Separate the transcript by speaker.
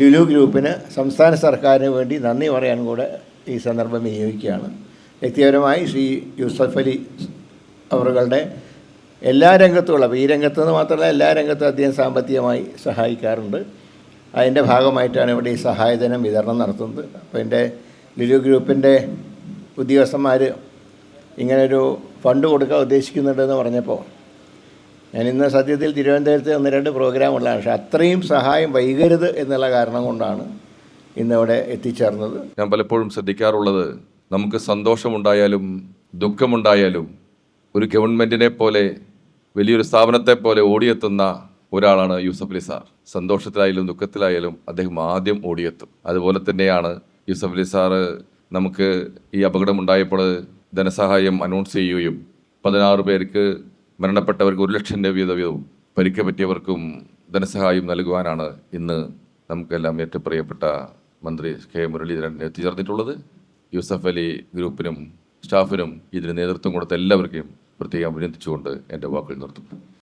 Speaker 1: ലുലു ഗ്രൂപ്പിന് സംസ്ഥാന സർക്കാരിന് വേണ്ടി നന്ദി പറയാൻ കൂടെ ഈ സന്ദർഭം വിനിയോഗിക്കുകയാണ്. വ്യക്തിപരമായി ശ്രീ യൂസഫ് അലി അവരുടെ എല്ലാ രംഗത്തുമുള്ള, ഈ രംഗത്തുനിന്ന് മാത്രമല്ല എല്ലാ രംഗത്തും അദ്ദേഹം സാമ്പത്തികമായി സഹായിക്കാറുണ്ട്. അതിൻ്റെ ഭാഗമായിട്ടാണ് ഇവിടെ ഈ സഹായധനം വിതരണം നടത്തുന്നത്. അപ്പോൾ എൻ്റെ ലുലു ഗ്രൂപ്പിൻ്റെ ഉദ്യോഗസ്ഥന്മാർ ഇങ്ങനൊരു ഫണ്ട് കൊടുക്കാൻ ഉദ്ദേശിക്കുന്നുണ്ടെന്ന് പറഞ്ഞപ്പോൾ ഞാനിന്ന് സത്യത്തിൽ തിരുവനന്തപുരത്ത് 1-2 പ്രോഗ്രാമുള്ളതാണ്. പക്ഷേ അത്രയും സഹായം വൈകരുത് എന്നുള്ള കാരണം കൊണ്ടാണ് ഇന്നിവിടെ എത്തിച്ചേർന്നത്.
Speaker 2: ഞാൻ പലപ്പോഴും ശ്രദ്ധിക്കാറുള്ളത്, നമുക്ക് സന്തോഷമുണ്ടായാലും ദുഃഖമുണ്ടായാലും ഒരു ഗവൺമെൻറ്റിനെ പോലെ വലിയൊരു സ്ഥാപനത്തെ പോലെ ഓടിയെത്തുന്ന ഒരാളാണ് യൂസഫ് അലി സാർ. സന്തോഷത്തിലായാലും ദുഃഖത്തിലായാലും അദ്ദേഹം ആദ്യം ഓടിയെത്തും. അതുപോലെ തന്നെയാണ് യൂസഫ് അലി സാറ് നമുക്ക് ഈ അപകടമുണ്ടായപ്പോൾ ധനസഹായം അനൗൺസ് ചെയ്യുകയും 16 പേർക്ക് മരണപ്പെട്ടവർക്ക് 1 ലക്ഷം രൂപ വീതവും പരിക്ക് പറ്റിയവർക്കും ധനസഹായം നൽകുവാനാണ് ഇന്ന് നമുക്കെല്ലാം ഏറ്റവും പ്രിയപ്പെട്ട മന്ത്രി കെ മുരളീധരൻ എത്തിച്ചേർന്നിട്ടുള്ളത്. യൂസഫ് അലി ഗ്രൂപ്പിനും സ്റ്റാഫിനും ഇതിന് നേതൃത്വം കൊടുത്ത എല്ലാവർക്കും പ്രത്യേകം അഭിനന്ദിച്ചുകൊണ്ട് എൻ്റെ വാക്കുകൾ നിർത്തുന്നു.